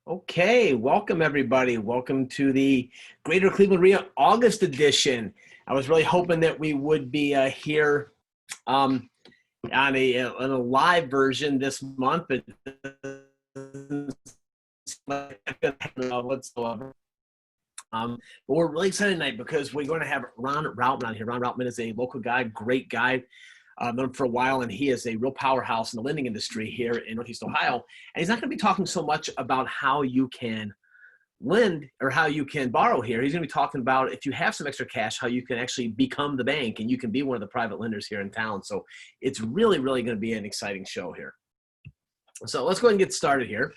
Okay, welcome everybody. Welcome to the Greater Cleveland RIA August edition. I was really hoping that we would be here um, on a live version this month, but whatsoever. But we're really excited tonight because we're going to have Ron Routman on here. Ron Routman is a local guy, great guy. Known him for a while, and he is a real powerhouse in the lending industry here in Northeast Ohio. And he's not going to be talking so much about how you can lend or how you can borrow here. He's going to be talking about if you have some extra cash, how you can actually become the bank and you can be one of the private lenders here in town. So it's really, really going to be an exciting show here. So let's go ahead and get started here.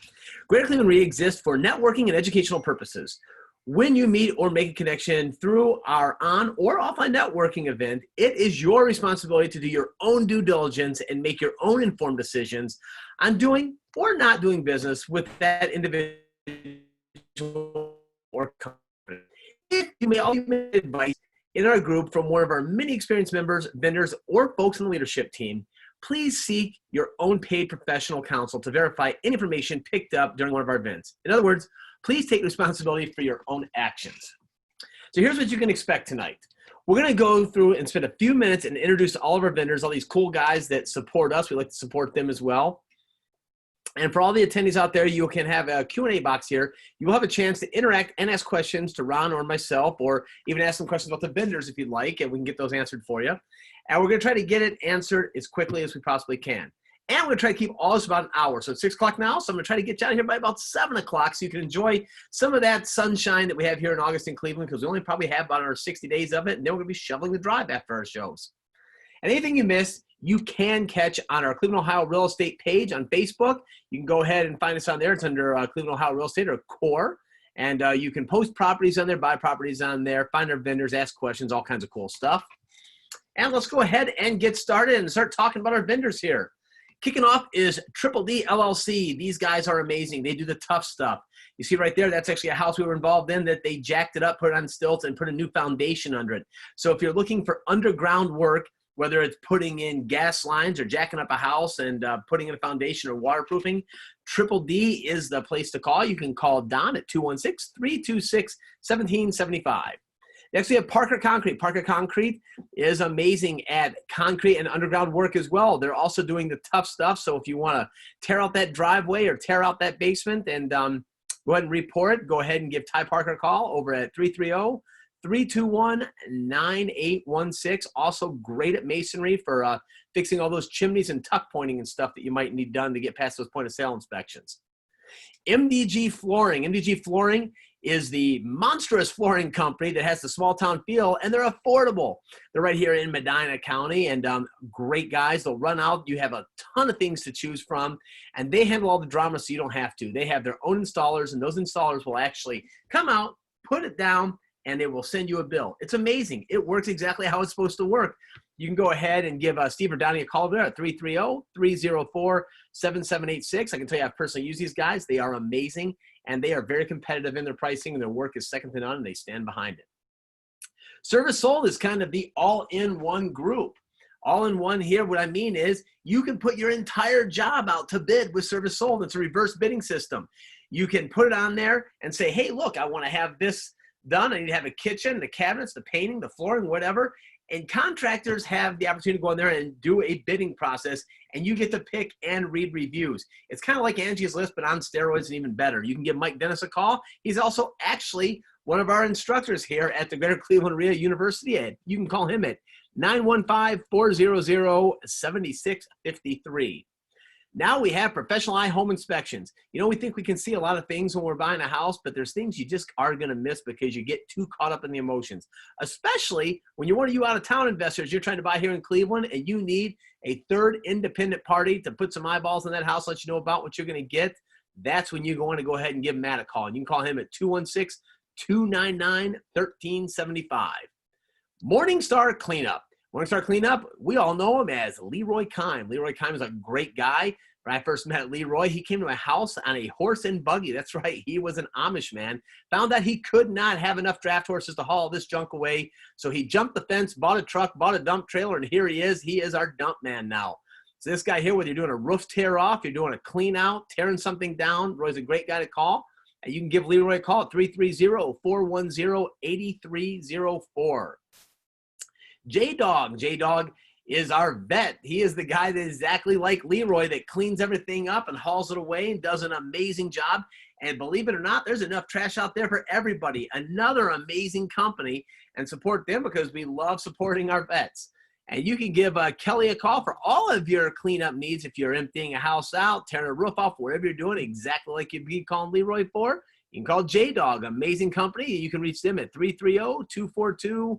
Greater Cleveland RIA exists for networking and educational purposes. When you meet or make a connection through our on or offline networking event, it is your responsibility to do your own due diligence and make your own informed decisions on doing or not doing business with that individual or company. If you may also get advice in our group from one of our many experienced members, vendors, or folks in the leadership team, please seek your own paid professional counsel to verify any information picked up during one of our events. In other words, please take responsibility for your own actions. So here's what you can expect tonight. We're going to go through and spend a few minutes and introduce all of our vendors, all these cool guys that support us. We like to support them as well. And for all the attendees out there, you can have a Q&A box here. You will have a chance to interact and ask questions to Ron or myself, or even ask some questions about the vendors if you'd like, and we can get those answered for you. And we're going to try to get it answered as quickly as we possibly can. And we're going to try to keep all this about an hour. So it's 6 o'clock now, so I'm going to try to get you out of here by about 7 o'clock so you can enjoy some of that sunshine that we have here in August in Cleveland, because we only probably have about our 60 days of it, and then we're going to be shoveling the drive after our shows. And anything you miss, you can catch on our Cleveland, Ohio Real Estate page on Facebook. You can go ahead and find us on there. It's under Cleveland, Ohio Real Estate, or CORE. And you can post properties on there, buy properties on there, find our vendors, ask questions, all kinds of cool stuff. And let's go ahead and get started and start talking about our vendors here. Kicking off is Triple D LLC. These guys are amazing. They do the tough stuff. You see right there, that's actually a house we were involved in that they jacked it up, put it on stilts, and put a new foundation under it. So if you're looking for underground work, whether it's putting in gas lines or jacking up a house and putting in a foundation or waterproofing, Triple D is the place to call. You can call Don at 216-326-1775. Next, we have Parker Concrete. Parker Concrete is amazing at concrete and underground work as well. They're also doing the tough stuff. So if you want to tear out that driveway or tear out that basement and go ahead and report, go ahead and give Ty Parker a call over at 330-321-9816. Also great at masonry for fixing all those chimneys and tuck pointing and stuff that you might need done to get past those point of sale inspections. MDG Flooring. MDG Flooring is the monstrous flooring company that has the small town feel, and they're affordable. They're right here in Medina County, and great guys. They'll run out. You have a ton of things to choose from, and they handle all the drama so you don't have to. They have their own installers, and those installers will actually come out, put it down, and they will send you a bill. It's amazing. It works exactly how it's supposed to work. You can go ahead and give Steve or Donnie a call there at 330-304-7786. I can tell you I've personally used these guys. They are amazing, and they are very competitive in their pricing, and their work is second to none, and they stand behind it. Service Sold is kind of the all-in-one group. All-in-one here, what I mean is you can put your entire job out to bid with Service Sold. It's a reverse bidding system. You can put it on there and say, hey, look, I want to have this done. I need to have a kitchen, the cabinets, the painting, the flooring, whatever. And contractors have the opportunity to go in there and do a bidding process, and you get to pick and read reviews. It's kind of like Angie's List, but on steroids and even better. You can give Mike Dennis a call. He's also actually one of our instructors here at the Greater Cleveland RIA University. You can call him at 915-400-7653. Now we have Professional Eye Home Inspections. You know, we think we can see a lot of things when we're buying a house, but there's things you just are going to miss because you get too caught up in the emotions, especially when you're one of you out-of-town investors. You're trying to buy here in Cleveland, and you need a third independent party to put some eyeballs on that house, let you know about what you're going to get. That's when you want to go ahead and give Matt a call. And you can call him at 216-299-1375. Morningstar Cleanup. Morningstar Cleanup, we all know him as Leroy Kime. Leroy Kime is a great guy. When I first met Leroy, he came to my house on a horse and buggy. That's right, he was an Amish man. Found out he could not have enough draft horses to haul this junk away. So he jumped the fence, bought a truck, bought a dump trailer, and here he is. He is our dump man now. So this guy here, whether you're doing a roof tear off, you're doing a clean out, tearing something down, Roy's a great guy to call. And you can give Leroy a call at 330-410-8304. J-Dog. J-Dog is our vet. He is the guy that is exactly like Leroy that cleans everything up and hauls it away and does an amazing job. And believe it or not, there's enough trash out there for everybody. Another amazing company, and support them because we love supporting our vets. And you can give Kelly a call for all of your cleanup needs if you're emptying a house out, tearing a roof off, whatever you're doing, exactly like you'd be calling Leroy for. You can call J-Dog, amazing company. You can reach them at 330-242-3069.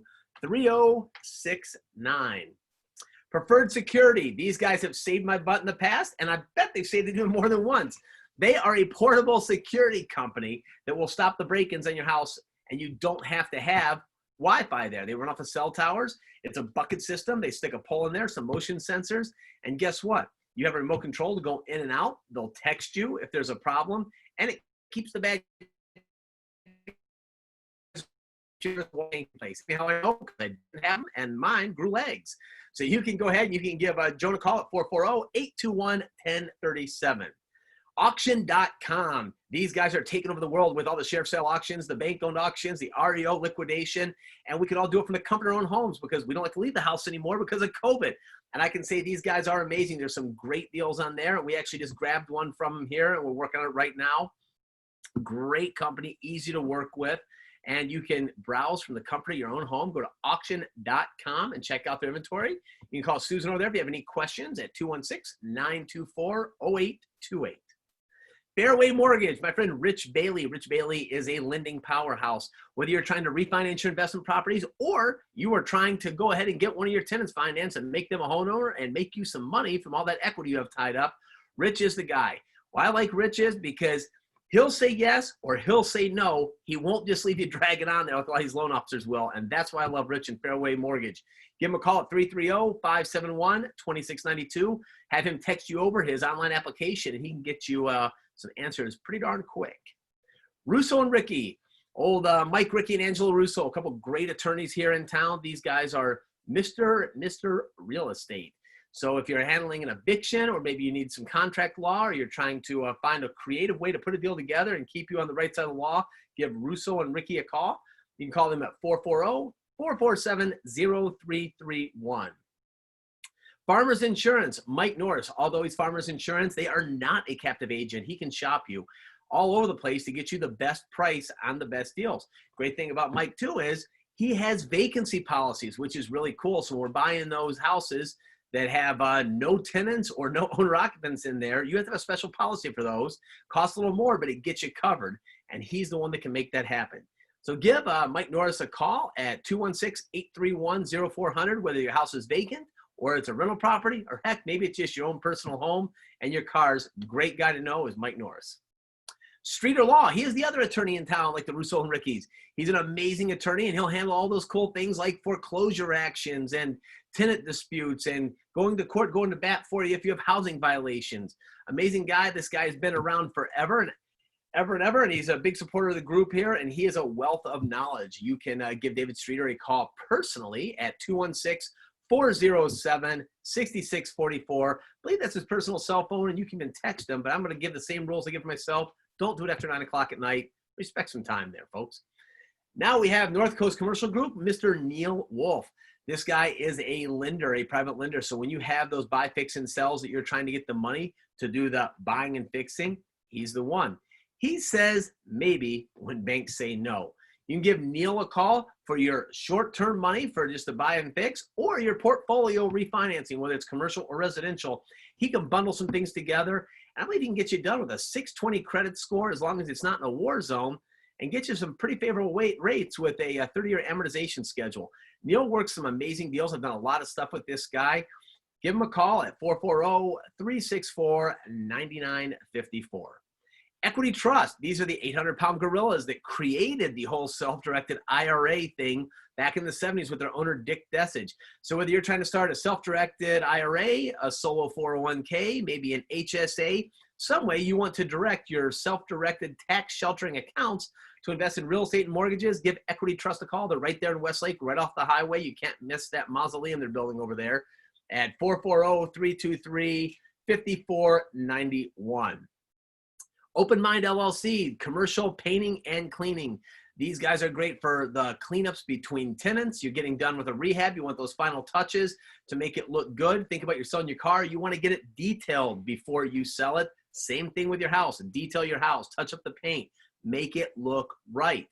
Preferred Security. These guys have saved my butt in the past, and I bet they've saved it even more than once. They are a portable security company that will stop the break-ins on your house, and you don't have to have Wi-Fi there. They run off of cell towers. It's a bucket system. They stick a pole in there, some motion sensors, and guess what? You have a remote control to go in and out. They'll text you if there's a problem, and it keeps the bag place. How I know, because I didn't have them, and mine grew legs. So you can go ahead and you can give Joan a call at 440-821-1037. Auction.com. These guys are taking over the world with all the sheriff sale auctions, the bank-owned auctions, the REO liquidation, and we can all do it from the comfort of our own homes because we don't like to leave the house anymore because of COVID. And I can say these guys are amazing. There's some great deals on there. We actually just grabbed one from them here, and we're working on it right now. Great company, easy to work with. And you can browse from the comfort of your own home. Go to auction.com and check out their inventory. You can call Susan over there if you have any questions at 216-924-0828. Fairway Mortgage, my friend Rich Bailey. Rich Bailey is a lending powerhouse. Whether you're trying to refinance your investment properties or you are trying to go ahead and get one of your tenants financed and make them a homeowner and make you some money from all that equity you have tied up, Rich is the guy. Why I like Rich is because he'll say yes or he'll say no. He won't just leave you dragging on there like all these loan officers will. And that's why I love Rich and Fairway Mortgage. Give him a call at 330-571-2692. Have him text you over his online application, and he can get you some answers pretty darn quick. Russo and Ricky. Old Mike, Ricky, and Angelo Russo, a couple great attorneys here in town. These guys are Mr. Real Estate. So if you're handling an eviction or maybe you need some contract law or you're trying to find a creative way to put a deal together and keep you on the right side of the law, give Russo and Ricky a call. You can call them at 440-447-0331. Farmers Insurance, Mike Norris. Although he's Farmers Insurance, they are not a captive agent. He can shop you all over the place to get you the best price on the best deals. Great thing about Mike too is he has vacancy policies, which is really cool. So we're buying those houses that have no tenants or no owner occupants in there. You have to have a special policy for those. Costs a little more, but it gets you covered. And he's the one that can make that happen. So give Mike Norris a call at 216-831-0400, whether your house is vacant or it's a rental property, or heck, maybe it's just your own personal home and your cars. Great guy to know is Mike Norris. Streeter Law, he is the other attorney in town like the Russo and Rickies. He's an amazing attorney, and he'll handle all those cool things like foreclosure actions and tenant disputes and going to court, going to bat for you if you have housing violations. Amazing guy. This guy has been around forever and ever, and he's a big supporter of the group here, and he is a wealth of knowledge. You can give David Streeter a call personally at 216-407-6644. I believe that's his personal cell phone, and you can even text him, but I'm going to give the same rules I give myself. Don't do it after 9 o'clock at night. Respect some time there, folks. Now we have North Coast Commercial Group, Mr. Neil Wolf. This guy is a lender, a private lender. So when you have those buy, fix, and sells that you're trying to get the money to do the buying and fixing, he's the one. He says maybe when banks say no. You can give Neil a call for your short-term money for just a buy and fix, or your portfolio refinancing, whether it's commercial or residential. He can bundle some things together. I believe he can get you done with a 620 credit score as long as it's not in a war zone, and get you some pretty favorable rates with a 30-year amortization schedule. Neil works some amazing deals. I've done a lot of stuff with this guy. Give him a call at 440-364-9954. Equity Trust. These are the 800-pound gorillas that created the whole self-directed IRA thing back in the 70s with their owner, Dick Dessage. So whether you're trying to start a self-directed IRA, a solo 401k, maybe an HSA, some way you want to direct your self-directed tax sheltering accounts to invest in real estate and mortgages, give Equity Trust a call. They're right there in Westlake, right off the highway. You can't miss that mausoleum they're building over there at 440-323-5491. Open Mind LLC, commercial painting and cleaning. These guys are great for the cleanups between tenants. You're getting done with a rehab. You want those final touches to make it look good. Think about you're selling your car. You want to get it detailed before you sell it. Same thing with your house. Detail your house. Touch up the paint. Make it look right.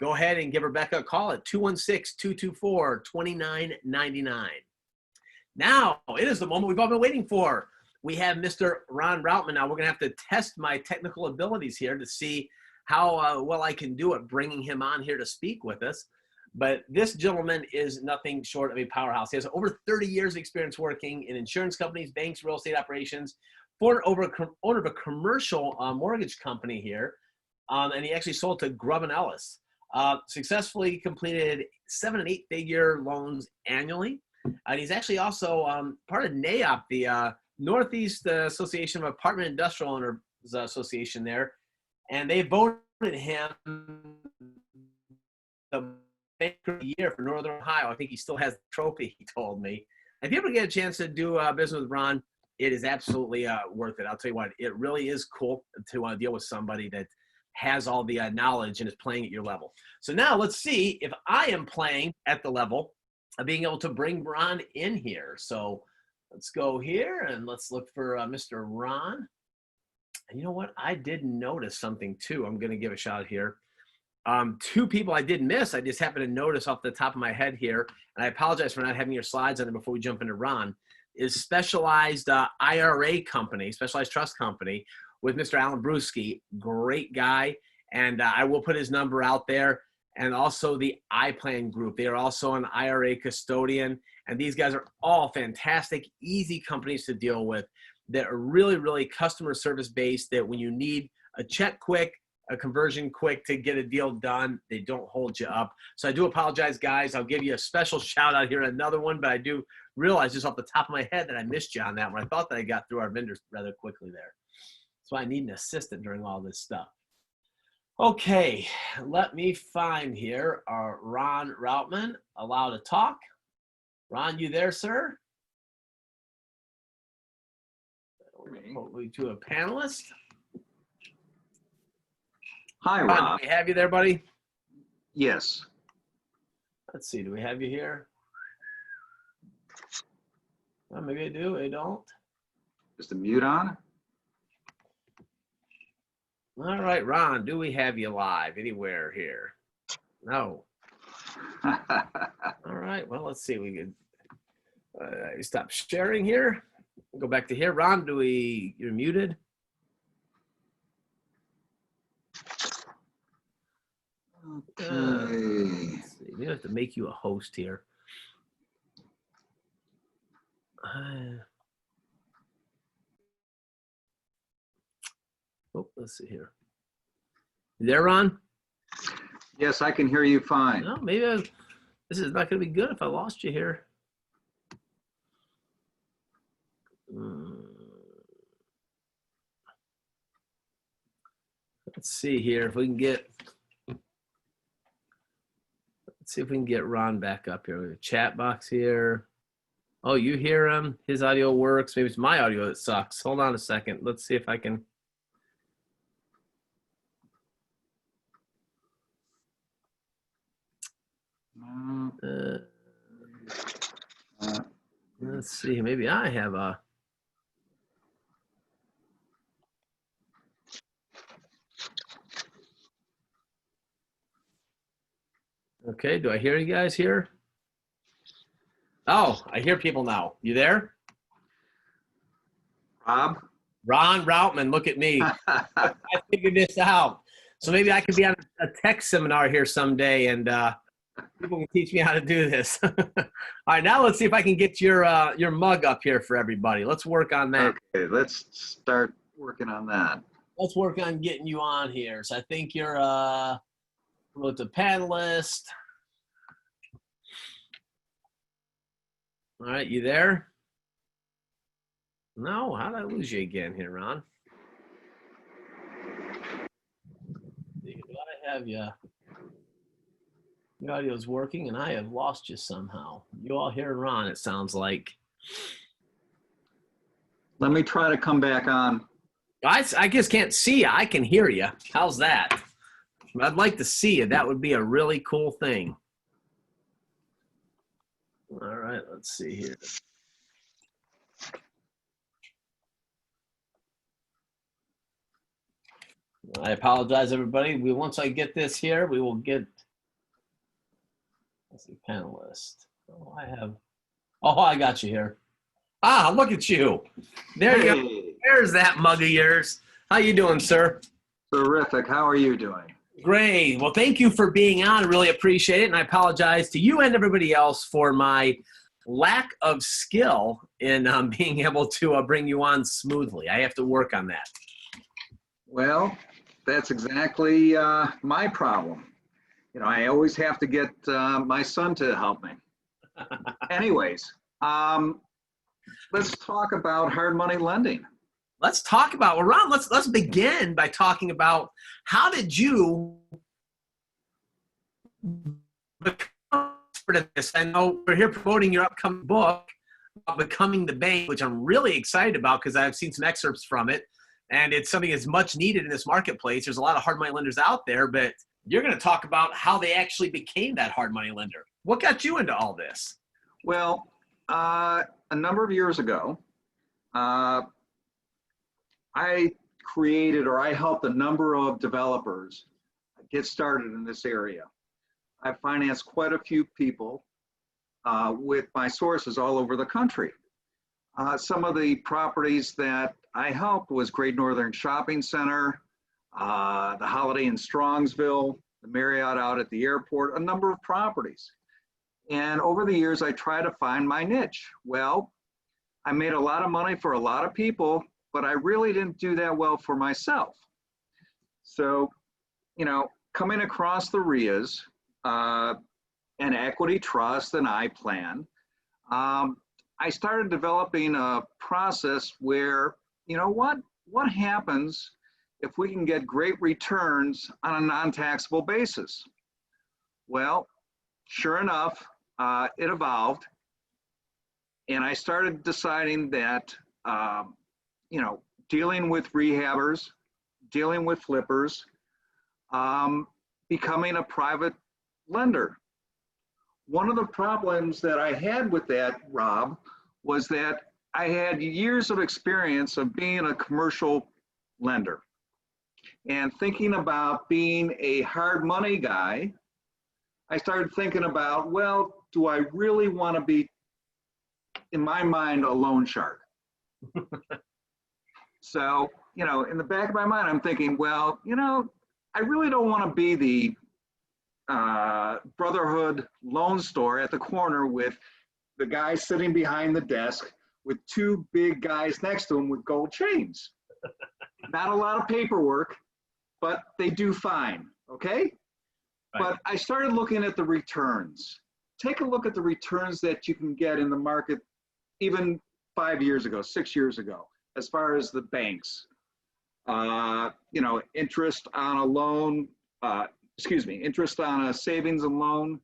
Go ahead and give Rebecca a call at 216-224-2999. Now, it is the moment we've all been waiting for. We have Mr. Ron Routman. Now, we're going to have to test my technical abilities here to see how well I can do it, bringing him on here to speak with us. But this gentleman is nothing short of a powerhouse. He has over 30 years of experience working in insurance companies, banks, real estate operations, owner of a commercial mortgage company here, and he actually sold to Grubb & Ellis. Successfully completed 7- and 8-figure loans annually. And he's actually also part of NAIOP, the Northeast Association of Apartment Industrial Owners Association there. And they voted him the Banker of the Year for Northern Ohio. I think he still has the trophy, he told me. If you ever get a chance to do business with Ron, it is absolutely worth it. I'll tell you what, it really is cool to deal with somebody that has all the knowledge and is playing at your level. So now let's see if I am playing at the level of being able to bring Ron in here. So let's go here and let's look for Mr. Ron. And you know what? I did notice something too. I'm going to give a shout out here. 2 people I did miss. I just happened to notice off the top of my head here, and I apologize for not having your slides on it before we jump into Ron, is Specialized IRA Company, Specialized Trust Company with Mr. Alan Bruschi. Great guy. And I will put his number out there. And also the iPlan Group. They are also an IRA custodian. And these guys are all fantastic, easy companies to deal with that are really, really customer service based, that when you need a check quick, a conversion quick to get a deal done, they don't hold you up. So I do apologize, guys. I'll give you a special shout out here, another one, but I do realize just off the top of my head that I missed you on that one. I thought that I got through our vendors rather quickly there. That's why I need an assistant during all this stuff. Okay, let me find here our Ron Routman, allow to talk. Ron, you there, sir? Hopefully to a panelist. Hi, Rob. Do we have you there, buddy? Yes. Let's see, do we have you here? Well, maybe I do, I don't. Is the mute on? All right, Ron, do we have you live anywhere here? No. All right, well, let's see. We could stop sharing here. Go back to here. Ron, you're muted? Okay. Let's see. We have to make you a host here. Let's see here. You there, Ron? Yes, I can hear you fine. No, maybe this is not going to be good if I lost you here. Let's see here if we can get. Let's see if we can get Ron back up here. We have a chat box here. Oh, you hear him? His audio works. Maybe it's my audio that sucks. Hold on a second. Let's see if I can. Let's see. Maybe I have a. Okay, do I hear you guys here? Oh, I hear people now. You there? Rob? Ron Routman, look at me. I figured this out. So maybe I could be on a tech seminar here someday and people can teach me how to do this. All right, now let's see if I can get your mug up here for everybody. Let's work on that. Okay, let's start working on that. Let's work on getting you on here. So I think you're a panelist. All right, you there? No, how did I lose you again here, Ron? Do I have you? The audio's working, and I have lost you somehow. You all hear Ron, it sounds like. Let me try to come back on. I just can't see you. I can hear you. How's that? I'd like to see you. That would be a really cool thing. All right, let's see here. I apologize, everybody. Once I get this here, we will get. Let's see, panelist. Oh, I got you here. Ah, look at you. There you go. Hey, There's that mug of yours. How you doing, sir? terrific. How are you doing? Great. Well, thank you for being on. I really appreciate it. And I apologize to you and everybody else for my lack of skill in being able to bring you on smoothly. I have to work on that. Well, that's exactly my problem. You know, I always have to get my son to help me. Anyways, let's talk about hard money lending. Let's talk about, well, Ron, let's begin by talking about how did you become expert at this? I know we're here promoting your upcoming book, Becoming the Bank, which I'm really excited about because I've seen some excerpts from it, and it's something that's much needed in this marketplace. There's a lot of hard money lenders out there, but you're going to talk about how they actually became that hard money lender. What got you into all this? Well, a number of years ago, I created or I helped a number of developers get started in this area. I financed quite a few people with my sources all over the country. Some of the properties that I helped was Great Northern Shopping Center, the Holiday in Strongsville, the Marriott out at the airport, a number of properties. And over the years, I tried to find my niche. Well, I made a lot of money for a lot of people, but I really didn't do that well for myself. So, you know, coming across the RIAs, an equity trust, and iPlan, I started developing a process where, you know, what happens if we can get great returns on a non-taxable basis? Well, sure enough, it evolved, and I started deciding that, you know, dealing with rehabbers, dealing with flippers, becoming a private lender. One of the problems that I had with that, Rob, was that I had years of experience of being a commercial lender and thinking about being a hard money guy. I started thinking about, well, do I really want to be, in my mind, a loan shark? So, you know, in the back of my mind, I'm thinking, well, you know, I really don't want to be the Brotherhood loan store at the corner with the guy sitting behind the desk with two big guys next to him with gold chains. Not a lot of paperwork, but they do fine, okay? Right. But I started looking at the returns. Take a look at the returns that you can get in the market even 5 years ago, 6 years ago, as far as the banks. You know, interest on a loan, interest on a savings and loan.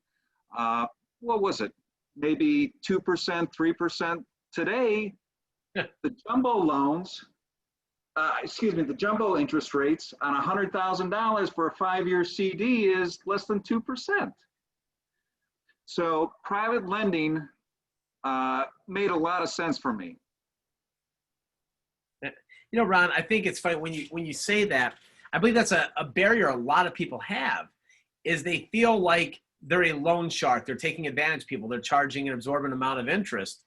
What was it? Maybe 2%, 3%. Today, the jumbo loans, the jumbo interest rates on $100,000 for a 5-year CD is less than 2%. So private lending made a lot of sense for me. You know, Ron, I think it's funny when you say that. I believe that's a barrier a lot of people have, is they feel like they're a loan shark. They're taking advantage of people. They're charging an absorbent amount of interest.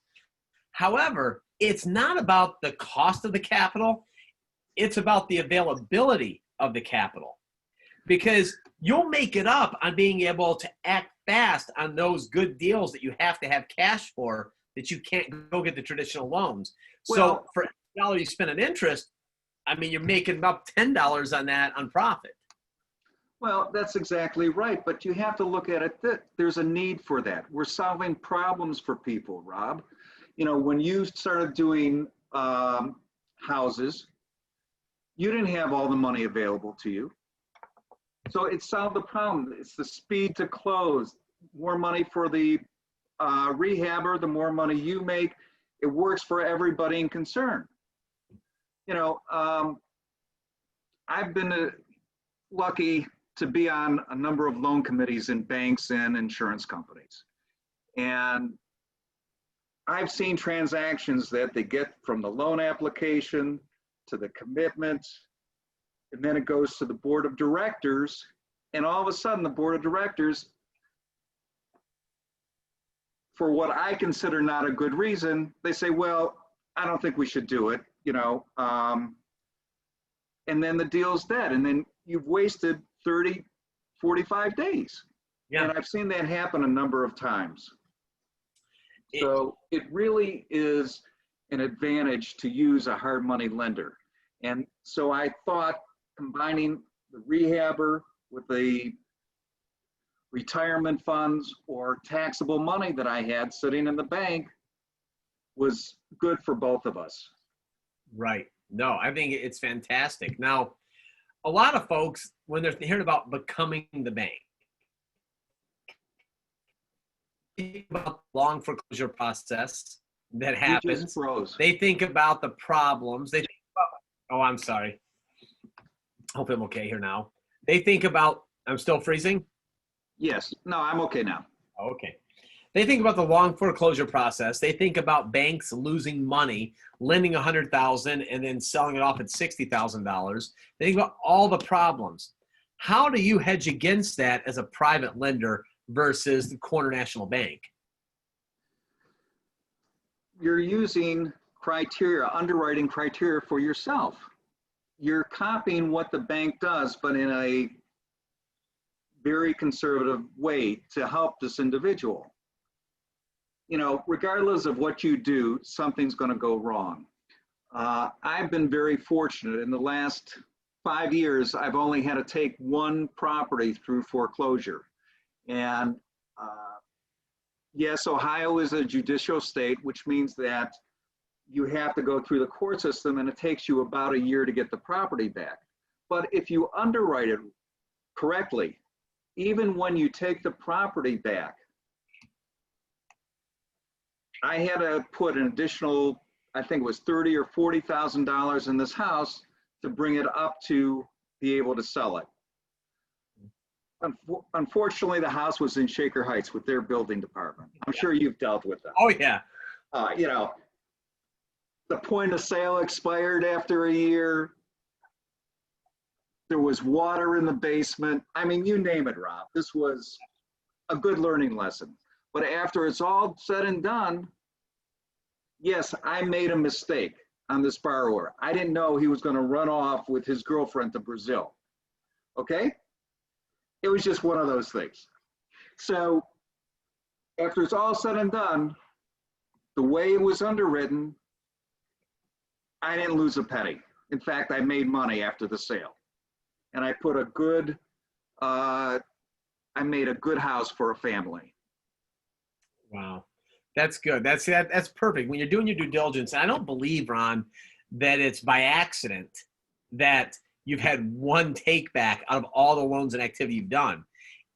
However, it's not about the cost of the capital. It's about the availability of the capital, because you'll make it up on being able to act fast on those good deals that you have to have cash for, that you can't go get the traditional loans. Well, so for every dollar you spend on interest, I mean, you're making about $10 on that on profit. Well, that's exactly right. But you have to look at it that there's a need for that. We're solving problems for people, Rob. You know, when you started doing houses, you didn't have all the money available to you. So it solved the problem. It's the speed to close, more money for the rehabber, the more money you make. It works for everybody in concern. You know, I've been lucky to be on a number of loan committees in banks and insurance companies. And I've seen transactions that they get from the loan application to the commitment, and then it goes to the board of directors, and all of a sudden the board of directors, for what I consider not a good reason, they say, well, I don't think we should do it, you know, and then the deal's dead, and then you've wasted 30, 45 days. Yeah. And I've seen that happen a number of times. So it really is an advantage to use a hard money lender. And so I thought combining the rehabber with the retirement funds or taxable money that I had sitting in the bank was good for both of us. Right. No, I think it's fantastic. Now, a lot of folks, when they're hearing about becoming the bank, think about the long foreclosure process that happens. They think about the problems. They think about, oh, I'm sorry. Hope I'm okay here now. They think about, I'm still freezing? Yes. No, I'm okay now. Okay. They think about the long foreclosure process. They think about banks losing money, lending $100,000 and then selling it off at $60,000. They think about all the problems. How do you hedge against that as a private lender versus the Corner National Bank? You're using criteria, underwriting criteria for yourself. You're copying what the bank does, but in a very conservative way to help this individual. You know, regardless of what you do, something's going to go wrong. I've been very fortunate. In the last 5 years, I've only had to take one property through foreclosure. And yes, Ohio is a judicial state, which means that you have to go through the court system and it takes you about a year to get the property back. But if you underwrite it correctly, even when you take the property back, I had to put an additional, I think it was $30,000 or $40,000 in this house to bring it up to be able to sell it. Unfortunately, the house was in Shaker Heights with their building department. I'm sure you've dealt with them. Oh, yeah. You know, the point of sale expired after a year. There was water in the basement. I mean, you name it, Rob. This was a good learning lesson. But after it's all said and done, yes, I made a mistake on this borrower. I didn't know he was going to run off with his girlfriend to Brazil. Okay? It was just one of those things. So after it's all said and done, the way it was underwritten, I didn't lose a penny. In fact, I made money after the sale. And I put a good, I made a good house for a family. Wow. That's good. That's perfect. When you're doing your due diligence, I don't believe, Ron, that it's by accident that you've had one take back out of all the loans and activity you've done.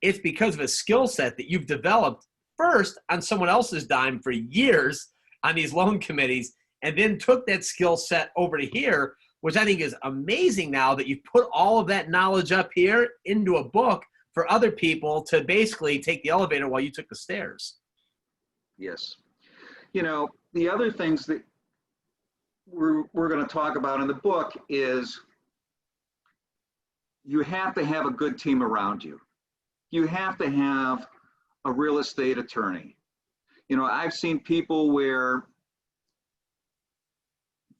It's because of a skill set that you've developed first on someone else's dime for years on these loan committees, and then took that skill set over to here, which I think is amazing now that you've put all of that knowledge up here into a book for other people to basically take the elevator while you took the stairs. Yes. You know, the other things that we're going to talk about in the book is you have to have a good team around you. You have to have a real estate attorney. You know, I've seen people where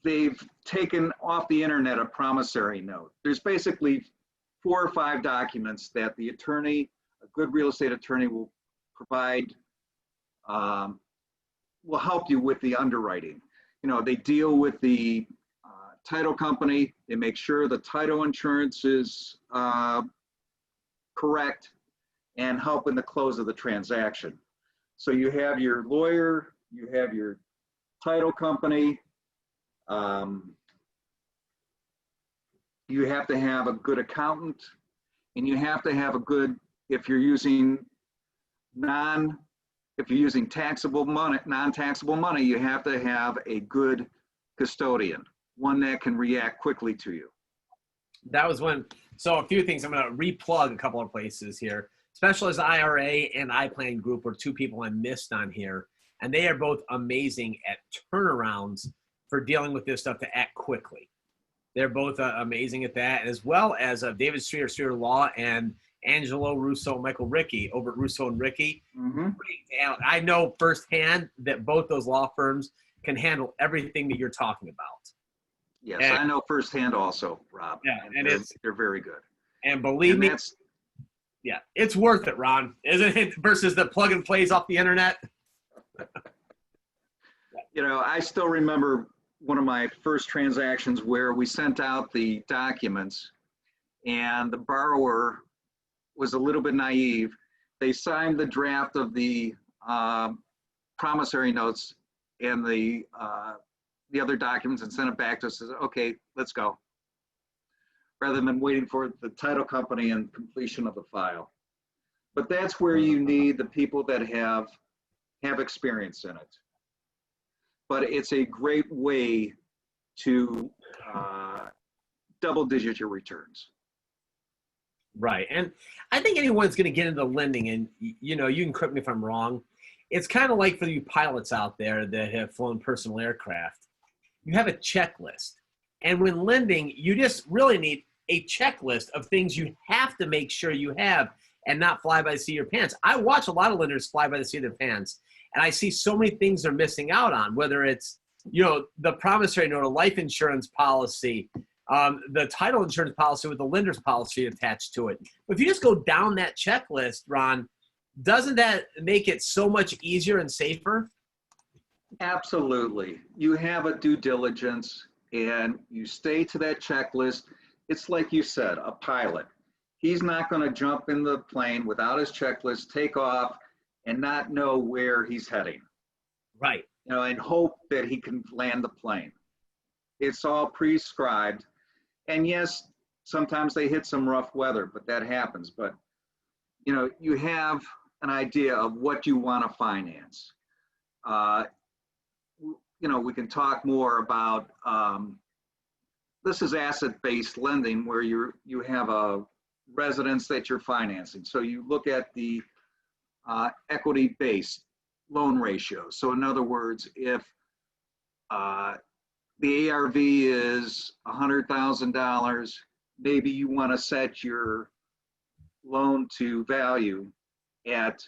they've taken off the internet a promissory note. There's basically 4 or 5 documents that the attorney, a good real estate attorney, will provide, will help you with the underwriting. You know, they deal with the title company. They make sure the title insurance is correct and help in the close of the transaction. So you have your lawyer, you have your title company. You have to have a good accountant, and you have to have a good, if you're using taxable money, non-taxable money, you have to have a good custodian, one that can react quickly to you. That was one. So a few things. I'm going to replug a couple of places here. Specialized IRA and iPlan Group were two people I missed on here, and they are both amazing at turnarounds for dealing with this stuff to act quickly. They're both amazing at that, as well as David Streeter, Streeter Law, and Angelo Russo, Michael Ricky over at Russo and Ricky. Mm-hmm. I know firsthand that both those law firms can handle everything that you're talking about. Yes, And, I know firsthand also, Rob. Yeah, and they're very good. And believe me, yeah, it's worth it, Ron, isn't it? Versus the plug and plays off the internet. You know, I still remember one of my first transactions where we sent out the documents and the borrower was a little bit naive. They signed the draft of the promissory notes and the other documents and sent it back to us and said, okay, let's go. Rather than waiting for the title company and completion of the file. But that's where you need the people that have experience in it. But it's a great way to double digit your returns. Right. And I think anyone's going to get into lending, and you know, you can correct me if I'm wrong. It's kind of like for you pilots out there that have flown personal aircraft. You have a checklist. And when lending, you just really need a checklist of things you have to make sure you have and not fly by the seat of your pants. I watch a lot of lenders fly by the seat of their pants, and I see so many things they're missing out on, whether it's, you know, the promissory note, a life insurance policy, the title insurance policy with the lender's policy attached to it. But if you just go down that checklist, Ron, doesn't that make it so much easier and safer? Absolutely. You have a due diligence and you stay to that checklist. It's like you said, a pilot. He's not going to jump in the plane without his checklist, take off, and not know where he's heading. Right. You know, and hope that he can land the plane. It's all prescribed. And yes, sometimes they hit some rough weather, but that happens. But, you know, you have an idea of what you want to finance. You know, we can talk more about, this is asset-based lending where you have a residence that you're financing. So you look at the equity-based loan ratio. So in other words, if the ARV is $100,000, maybe you want to set your loan to value at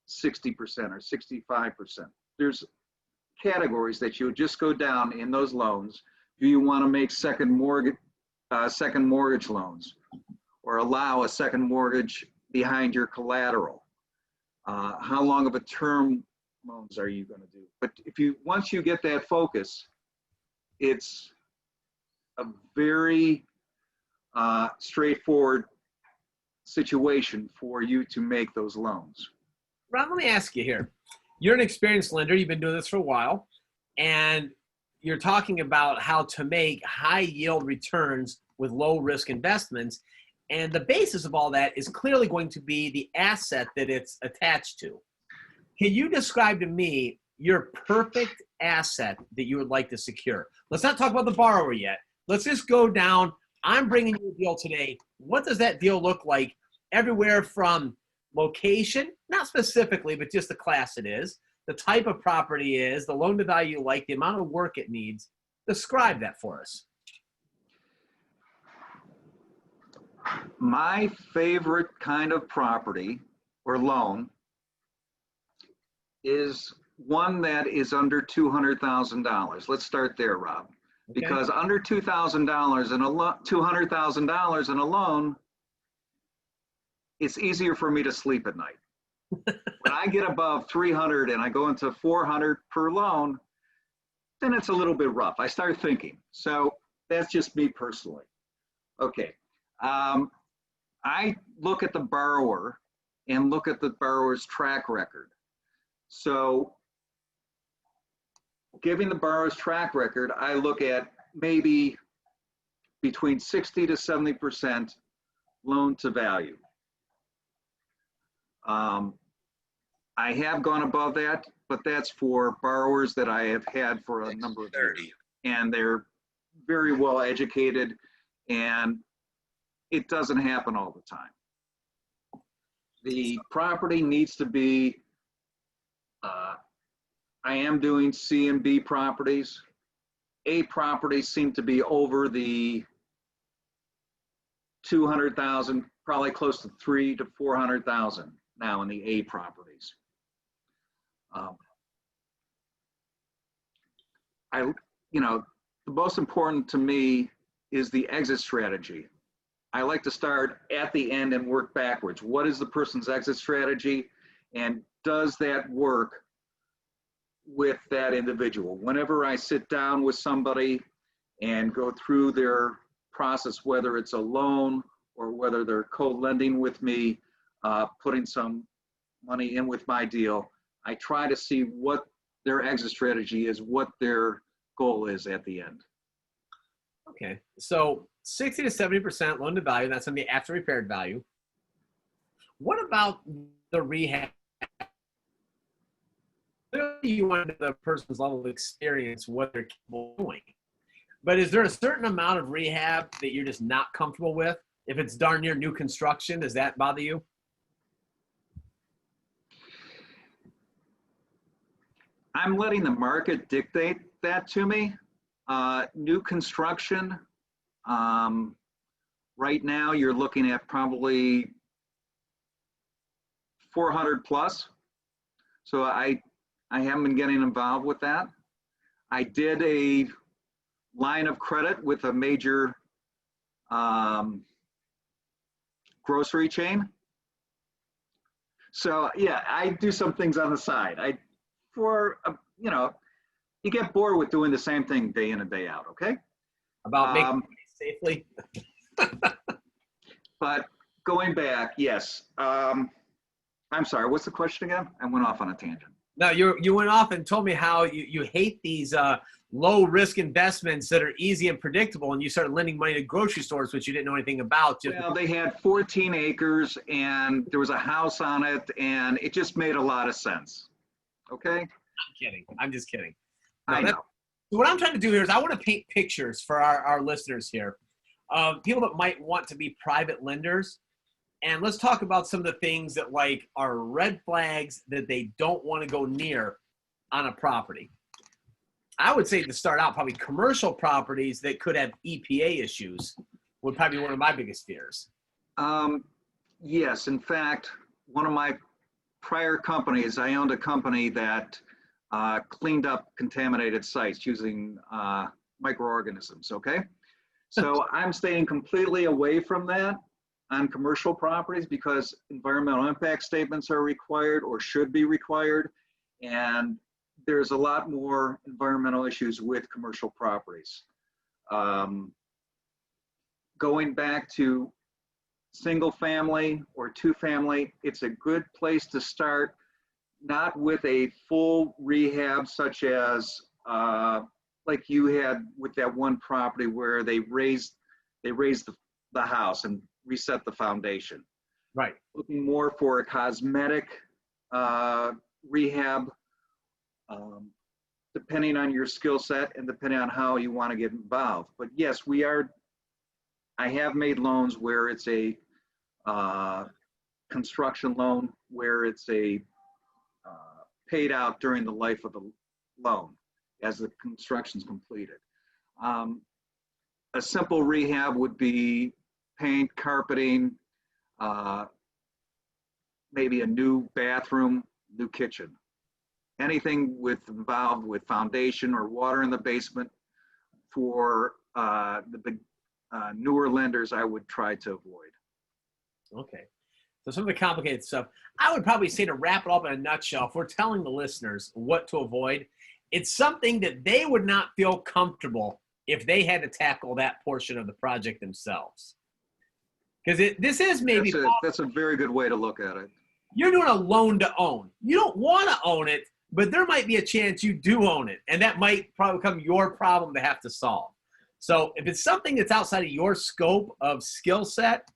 60% or 65%. There's categories that you would just go down in those loans. Do you want to make second mortgage loans or allow a second mortgage behind your collateral? How long of a term loans are you going to do? But once you get that focus, it's a very straightforward situation for you to make those loans. Ron, let me ask you here. You're an experienced lender. You've been doing this for a while, and you're talking about how to make high yield returns with low risk investments. And the basis of all that is clearly going to be the asset that it's attached to. Can you describe to me your perfect asset that you would like to secure? Let's not talk about the borrower yet. Let's just go down. I'm bringing you a deal today. What does that deal look like? Everywhere from location, not specifically, but just the class it is, the type of property is, the loan to value you like, the amount of work it needs. Describe that for us. My favorite kind of property or loan is one that is under $200,000. Let's start there, Rob. Okay. Because under $2,000 and $200,000 in a loan, it's easier for me to sleep at night. When I get above 300 and I go into 400 per loan, then it's a little bit rough. I start thinking. So that's just me personally. Okay. I look at the borrower and look at the borrower's track record. So giving the borrower's track record, I look at maybe between 60 to 70% loan to value. I have gone above that, but that's for borrowers that I have had for a number of years. And they're very well educated and it doesn't happen all the time. The property needs to be, I am doing C and B properties. A properties seem to be over the 200,000, probably close to 300,000 to 400,000 now in the A properties. The most important to me is the exit strategy. I like to start at the end and work backwards. What is the person's exit strategy, and does that work with that individual? Whenever I sit down with somebody and go through their process, whether it's a loan or whether they're co-lending with me, putting some money in with my deal, I try to see what their exit strategy is, what their goal is at the end. Okay, so 60 to 70% loan to value, that's on the after repaired value. What about the rehab? Clearly you want the person's level of experience, what they're capable of doing. But is there a certain amount of rehab that you're just not comfortable with? If it's darn near new construction, does that bother you? I'm letting the market dictate that to me. New construction, right now you're looking at probably 400 plus. So I haven't been getting involved with that. I did a line of credit with a major grocery chain. So yeah, I do some things on the side. You get bored with doing the same thing day in and day out, okay? About making money safely? But going back, yes. I'm sorry, what's the question again? I went off on a tangent. No, you went off and told me how you hate these low risk investments that are easy and predictable, and you started lending money to grocery stores, which you didn't know anything about. Well, they had 14 acres and there was a house on it, and it just made a lot of sense. Okay? I'm kidding. I'm just kidding. I know. What I'm trying to do here is I want to paint pictures for our listeners here of people that might want to be private lenders. And let's talk about some of the things that like are red flags that they don't want to go near on a property. I would say to start out, probably commercial properties that could have EPA issues would probably be one of my biggest fears. Yes, in fact, one of my prior companies, I owned a company that cleaned up contaminated sites using microorganisms, okay? So I'm staying completely away from that on commercial properties because environmental impact statements are required or should be required. And there's a lot more environmental issues with commercial properties. Going back to single family or two family, it's a good place to start, not with a full rehab such as like you had with that one property where they raised the house and reset the foundation. Right. Looking more for a cosmetic rehab, depending on your skill set and depending on how you want to get involved. But yes, I have made loans where it's a construction loan, where it's a paid out during the life of the loan as the construction's completed. A simple rehab would be paint, carpeting, maybe a new bathroom, new kitchen. Anything involved with foundation or water in the basement for the big newer lenders, I would try to avoid. Okay. So some of the complicated stuff, I would probably say to wrap it up in a nutshell, if we're telling the listeners what to avoid, it's something that they would not feel comfortable if they had to tackle that portion of the project themselves. Because this is maybe that's a very good way to look at it. You're doing a loan to own. You don't want to own it, but there might be a chance you do own it, and that might probably become your problem to have to solve. So if it's something that's outside of your scope of skill set,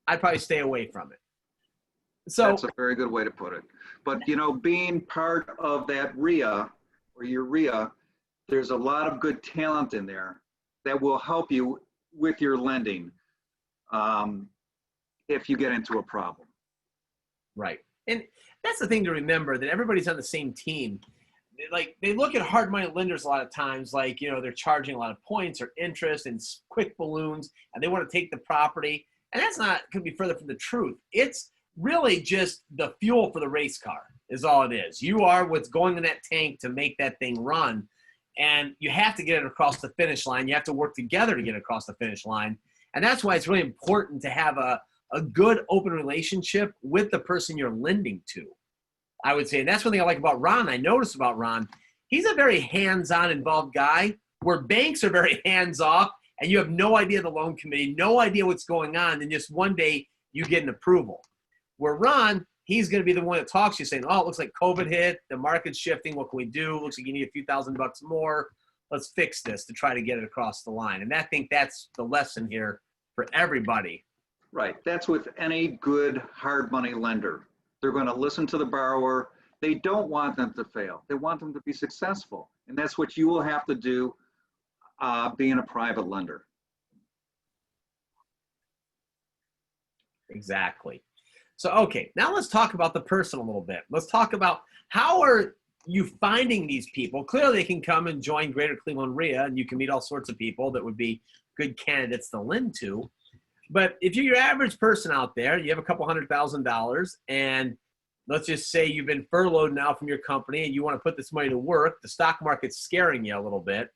I'd probably stay away from it. So that's a very good way to put it. But being part of that RIA or your RIA, there's a lot of good talent in there that will help you with your lending. if you get into a problem. Right. And that's the thing to remember, that everybody's on the same team. Like, they look at hard money lenders a lot of times, like, you know, they're charging a lot of points or interest and quick balloons, and they want to take the property. And that's not, could be further from the truth. It's really just the fuel for the race car is all it is. You are what's going in that tank to make that thing run. And you have to get it across the finish line. You have to work together to get across the finish line. And that's why it's really important to have a good open relationship with the person you're lending to, I would say. And that's one thing I like about Ron. I noticed about Ron, he's a very hands-on involved guy, where banks are very hands-off and you have no idea the loan committee, no idea what's going on. And just one day you get an approval. Where Ron, he's going to be the one that talks to you saying, oh, it looks like COVID hit, the market's shifting. What can we do? Looks like you need a few $1,000 more. Let's fix this to try to get it across the line. And I think that's the lesson here for everybody. Right. That's with any good hard money lender. They're going to listen to the borrower. They don't want them to fail. They want them to be successful. And that's what you will have to do being a private lender. Exactly. So, okay, now let's talk about the person a little bit. Let's talk about, how are you finding these people? Clearly, they can come and join Greater Cleveland REIA, and you can meet all sorts of people that would be good candidates to lend to. But if you're your average person out there, you have a couple $100,000, and let's just say you've been furloughed now from your company and you want to put this money to work, the stock market's scaring you a little bit.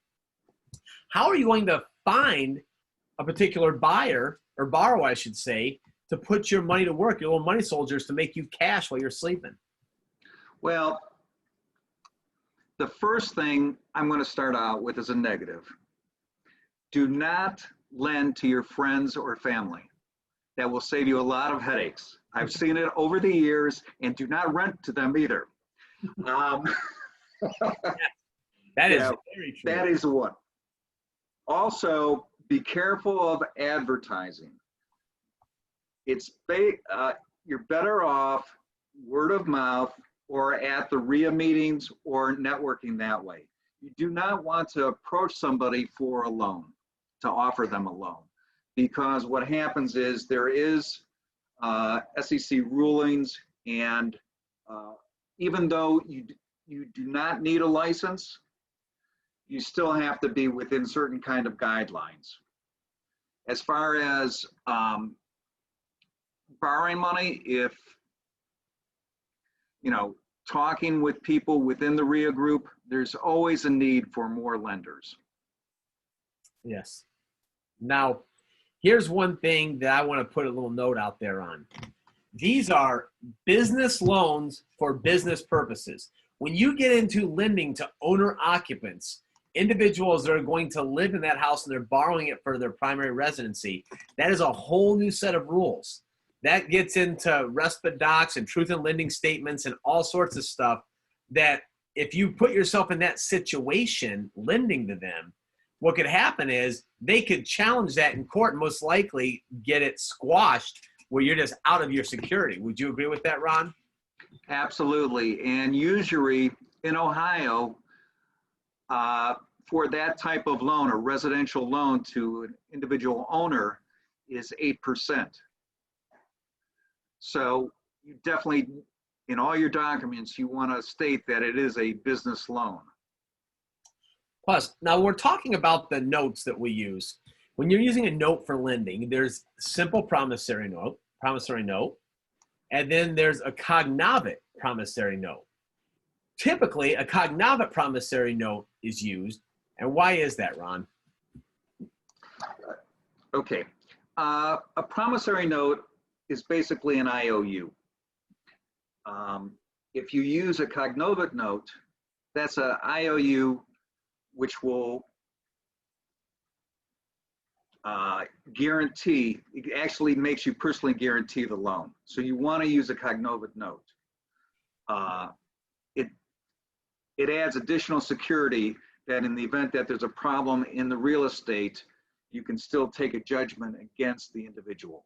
How are you going to find a particular buyer, or borrower, I should say, to put your money to work, your little money soldiers, to make you cash while you're sleeping? Well, the first thing I'm going to start out with is a negative. Do not lend to your friends or family. That will save you a lot of headaches. I've seen it over the years, and do not rent to them either. That is very true. That is one. Also, be careful of advertising. You're better off word of mouth or at the REIA meetings or networking that way. You do not want to approach somebody for a loan, to offer them a loan, because what happens is there is SEC rulings, and even though you do not need a license, you still have to be within certain kind of guidelines. As far as borrowing money, if, talking with people within the REIA group, there's always a need for more lenders. Yes. Now, here's one thing that I want to put a little note out there on. These are business loans for business purposes. When you get into lending to owner occupants, individuals that are going to live in that house and they're borrowing it for their primary residency, that is a whole new set of rules. That gets into RESPA docs and truth in lending statements and all sorts of stuff that if you put yourself in that situation, lending to them, what could happen is they could challenge that in court and most likely get it squashed where you're just out of your security. Would you agree with that, Ron? Absolutely. And usually in Ohio, for that type of loan, a residential loan to an individual owner is 8%. So you definitely, in all your documents, you want to state that it is a business loan. Plus, now we're talking about the notes that we use. When you're using a note for lending, there's simple promissory note, and then there's a cognate promissory note. Typically, a cognate promissory note is used. And why is that, Ron? Okay. A promissory note is basically an IOU. If you use a cognate note, that's an IOU which will guarantee, it actually makes you personally guarantee the loan. So you want to use a cognate note. It adds additional security that in the event that there's a problem in the real estate, you can still take a judgment against the individual.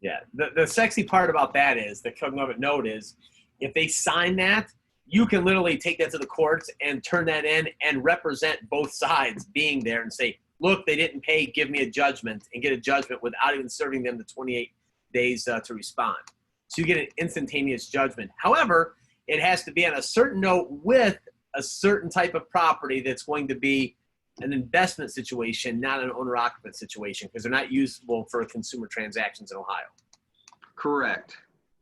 Yeah, the sexy part about that is, the cognate note is, if they sign that, you can literally take that to the courts and turn that in and represent both sides being there and say, look, they didn't pay, give me a judgment, and get a judgment without even serving them the 28 days to respond. So you get an instantaneous judgment. However, it has to be on a certain note with a certain type of property that's going to be an investment situation, not an owner-occupant situation, because they're not usable for consumer transactions in Ohio. Correct.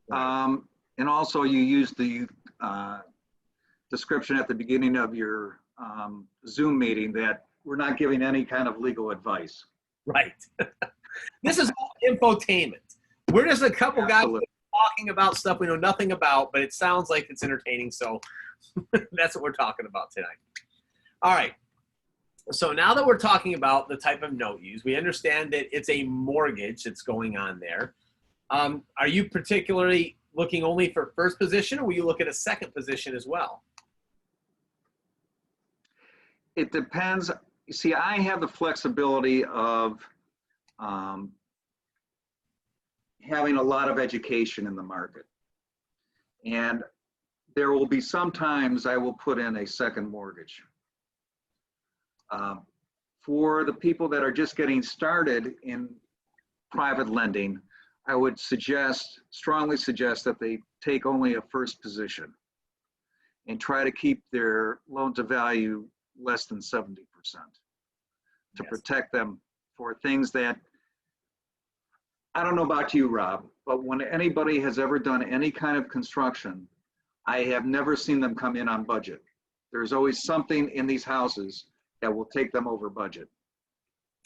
Right. And also you use the description at the beginning of your Zoom meeting that we're not giving any kind of legal advice. Right. This is all infotainment. We're just a couple Absolutely. guys talking about stuff we know nothing about, but it sounds like it's entertaining, so that's what we're talking about tonight. All right. So now that we're talking about the type of note used, we understand that it's a mortgage that's going on there. Are you particularly looking only for first position, or will you look at a second position as well? It depends. You see, I have the flexibility of having a lot of education in the market. And there will be some times I will put in a second mortgage. For the people that are just getting started in private lending, I would strongly suggest that they take only a first position and try to keep their loan to value less than 70% to Yes. protect them for things that, I don't know about you, Rob, but when anybody has ever done any kind of construction, I have never seen them come in on budget. There's always something in these houses that will take them over budget.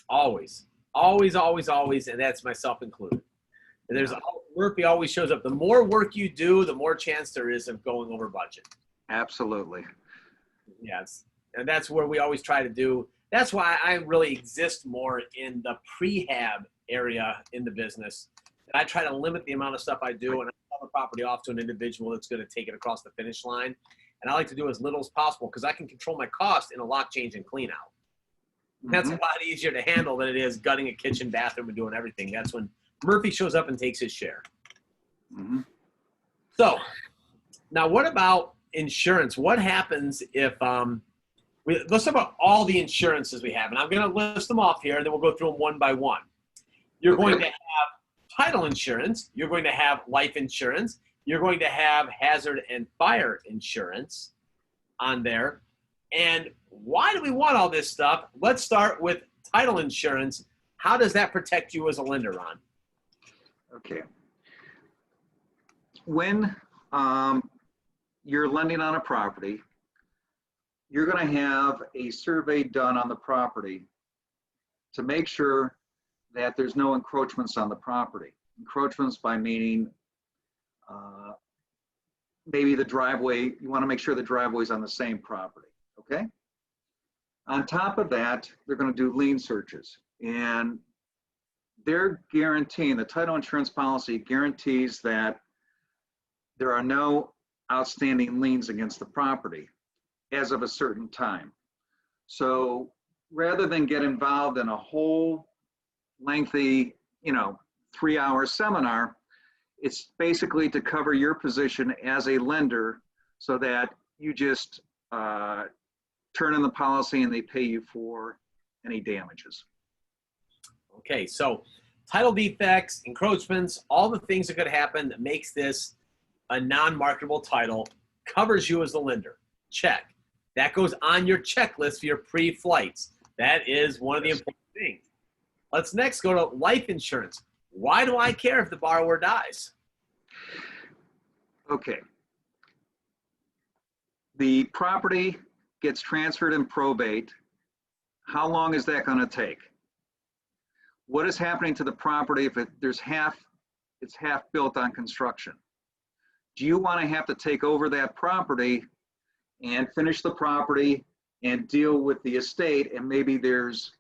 Always, always, always, always, and that's myself included. And there's Murphy always shows up. The more work you do, the more chance there is of going over budget. Absolutely. Yes, and that's where we always try to do. That's why I really exist more in the prehab area in the business. And I try to limit the amount of stuff I do, and I sell the property off to an individual that's going to take it across the finish line. And I like to do as little as possible because I can control my cost in a lock change and clean out. That's a lot easier to handle than it is gutting a kitchen, bathroom, and doing everything. That's when Murphy shows up and takes his share. Mm-hmm. So now what about insurance? What happens if let's talk about all the insurances we have, and I'm going to list them off here, and then we'll go through them one by one. You're going to have title insurance. You're going to have life insurance. You're going to have hazard and fire insurance on there. And why do we want all this stuff? Let's start with title insurance. How does that protect you as a lender, Ron? Okay. When you're lending on a property, you're going to have a survey done on the property to make sure that there's no encroachments on the property. Encroachments by meaning maybe the driveway, you want to make sure the driveway's on the same property, okay? On top of that, they're going to do lien searches, and they're guaranteeing, the title insurance policy guarantees that there are no outstanding liens against the property as of a certain time. So rather than get involved in a whole lengthy, 3-hour seminar, it's basically to cover your position as a lender so that you just turn in the policy and they pay you for any damages. Okay, so title defects, encroachments, all the things that could happen that makes this a non-marketable title covers you as the lender. Check. That goes on your checklist for your pre-flights. That is one of the important things. Let's next go to life insurance. Why do I care if the borrower dies? Okay. The property gets transferred in probate. How long is that going to take? What is happening to the property if it's half built on construction? Do you want to have to take over that property and finish the property and deal with the estate, and maybe there's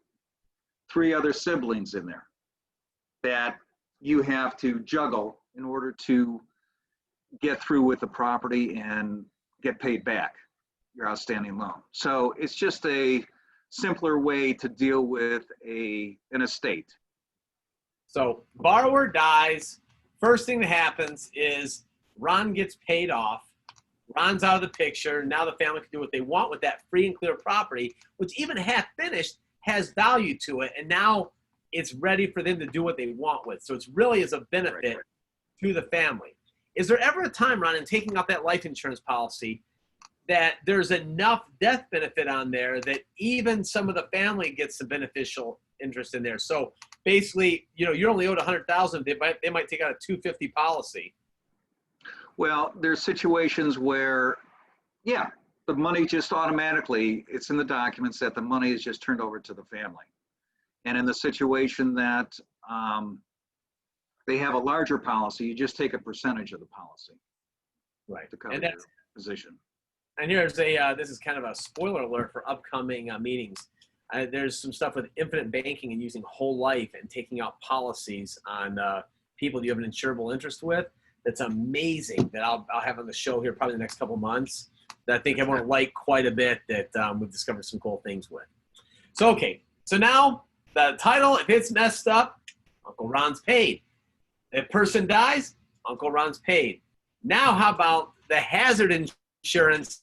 3 other siblings in there that you have to juggle in order to get through with the property and get paid back your outstanding loan? So it's just a simpler way to deal with an estate. So borrower dies. First thing that happens is Ron gets paid off. Ron's out of the picture. Now the family can do what they want with that free and clear property, which even half finished has value to it. And now it's ready for them to do what they want with. So it's really is a benefit to the family. Is there ever a time, Ron, in taking out that life insurance policy that there's enough death benefit on there that even some of the family gets the beneficial interest in there? So basically, you're only owed $100,000. They might take out a $250 policy. Well, there's situations where, yeah, the money just automatically, it's in the documents that the money is just turned over to the family. And in the situation that they have a larger policy, you just take a percentage of the policy. Right. To cover And your position. And here's this is kind of a spoiler alert for upcoming meetings. There's some stuff with infinite banking and using whole life and taking out policies on people you have an insurable interest with. That's amazing that I'll have on the show here probably the next couple months that I think everyone will like quite a bit that we've discovered some cool things with. So, okay. So now the title, if it's messed up, Uncle Ron's paid. If person dies, Uncle Ron's paid. Now how about the hazard insurance?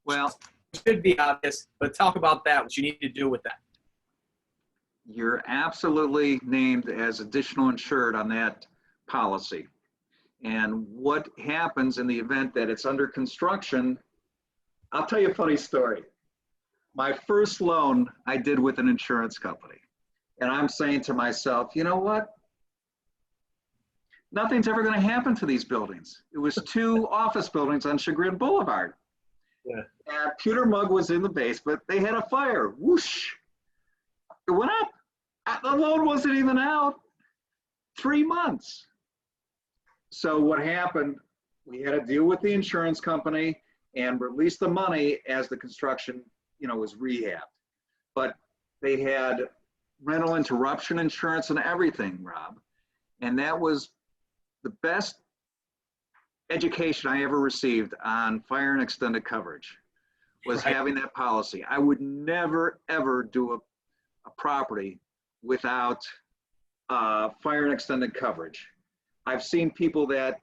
Well, it should be obvious, but talk about that, what you need to do with that. You're absolutely named as additional insured on that policy. And what happens in the event that it's under construction, I'll tell you a funny story. My first loan I did with an insurance company. And I'm saying to myself, you know what? Nothing's ever going to happen to these buildings. It was 2 office buildings on Chagrin Boulevard. Yeah. And Pewter Mug was in the basement. They had a fire. Whoosh. It went up. The loan wasn't even out. 3 months. So what happened, we had to deal with the insurance company and release the money as the construction, was rehabbed. But they had rental interruption insurance and everything, Rob. And that was the best education I ever received on fire and extended coverage was having that policy. I would never, ever do a property without fire and extended coverage. I've seen people that,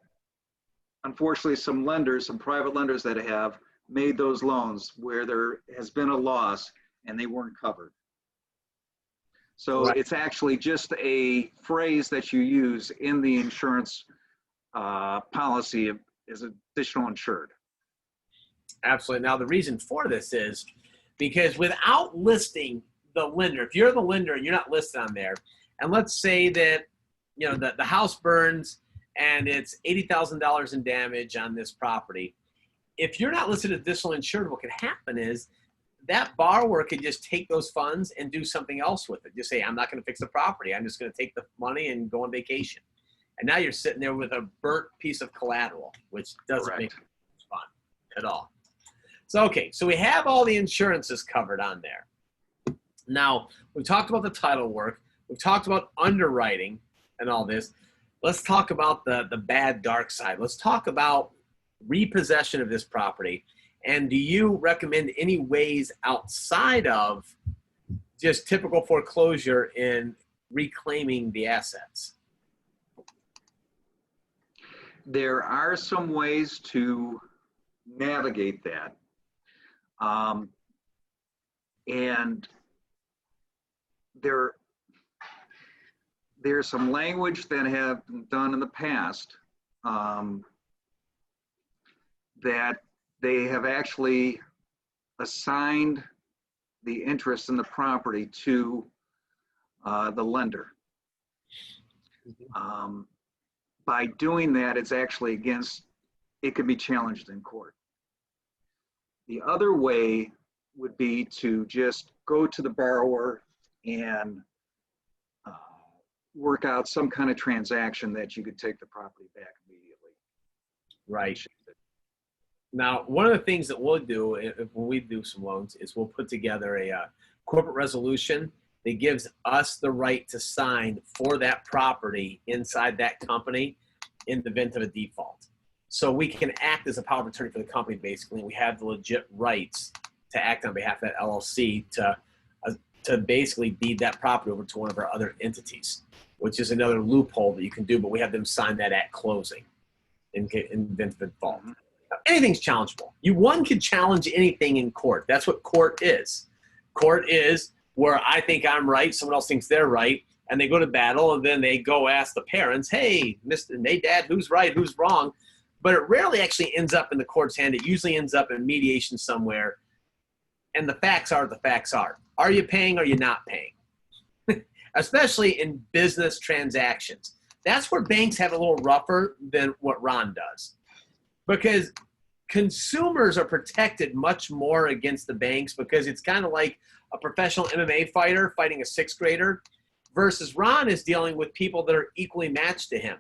unfortunately, some private lenders that have made those loans where there has been a loss and they weren't covered. So it's actually just a phrase that you use in the insurance policy is additional insured. Absolutely. Now, the reason for this is because without listing the lender, if you're the lender and you're not listed on there, and let's say that, the house burns and it's $80,000 in damage on this property, if you're not listed as additional insured, what could happen is that borrower could just take those funds and do something else with it. Just say, I'm not going to fix the property. I'm just going to take the money and go on vacation. And now you're sitting there with a burnt piece of collateral, which doesn't make it fun at all. So, okay, so we have all the insurances covered on there. Now, we've talked about the title work. We've talked about underwriting and all this. Let's talk about the bad, dark side. Let's talk about repossession of this property. And do you recommend any ways outside of just typical foreclosure in reclaiming the assets? There are some ways to navigate that. And there's some language that have been done in the past that they have actually assigned the interest in the property to the lender. By doing that, it's actually it could be challenged in court. The other way would be to just go to the borrower and work out some kind of transaction that you could take the property back immediately. Right. Now, one of the things that we'll do when we do some loans is we'll put together a corporate resolution that gives us the right to sign for that property inside that company in the event of a default. So we can act as a power of attorney for the company, basically. And we have the legit rights to act on behalf of that LLC to basically deed that property over to one of our other entities, which is another loophole that you can do, but we have them sign that at closing in event of default. Mm-hmm. Now, anything's challengeable. One can challenge anything in court. That's what court is. Court is where I think I'm right, someone else thinks they're right, and they go to battle, and then they go ask the parents, hey, hey, Dad, who's right, who's wrong? But it rarely actually ends up in the court's hand. It usually ends up in mediation somewhere, and the facts are the facts are. Are you paying or are you not paying? Especially in business transactions. That's where banks have a little rougher than what Ron does. Because consumers are protected much more against the banks, because it's kind of like a professional MMA fighter fighting a sixth grader, versus Ron is dealing with people that are equally matched to him.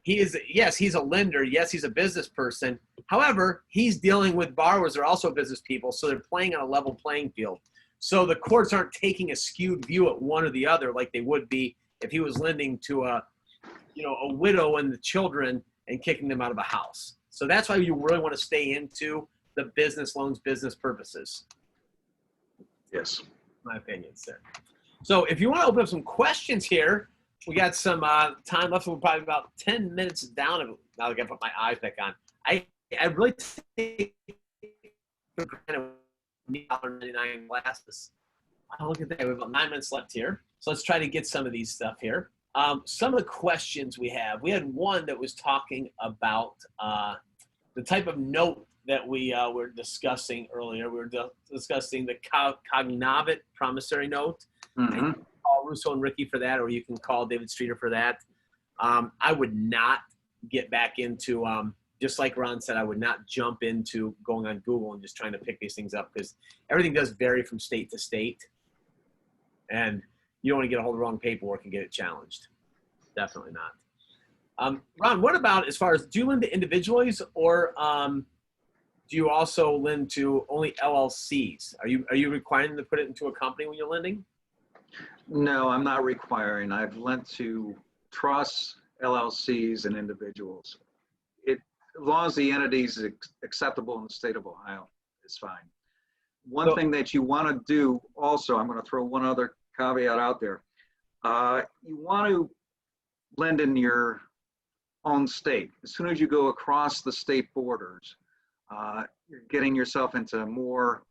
Yes, he's a lender. Yes, he's a business person. However, he's dealing with borrowers that are also business people, so they're playing on a level playing field. So the courts aren't taking a skewed view at one or the other like they would be if he was lending to a widow and the children and kicking them out of a house. So that's why you really want to stay into the business loans, business purposes. Yes. My opinion, sir. So if you want to open up some questions here, we got some time left. We're probably about 10 minutes down. Now I got to put my eyes back on. I really take for granted $99 glasses. Oh, look at that. We have about 9 minutes left here. So let's try to get some of these stuff here. Some of the questions we had one that was talking about the type of note that we were discussing earlier. We were discussing the Cognavit promissory note. Mm-hmm. You can call Russo and Ricky for that, or you can call David Streeter for that. I would not get back into, just like Ron said, I would not jump into going on Google and just trying to pick these things up, because everything does vary from state to state. And you don't want to get a hold of the wrong paperwork and get it challenged. Definitely not. Ron, what about as far as, do you lend to individuals, or do you also lend to only LLCs? Are you requiring them to put it into a company when you're lending? No, I'm not requiring. I've lent to trusts, LLCs, and individuals. As long as the entity is acceptable in the state of Ohio, it's fine. One thing that you want to do also, I'm going to throw one other caveat out there. You want to lend in your own state. As soon as you go across the state borders, you're getting yourself into more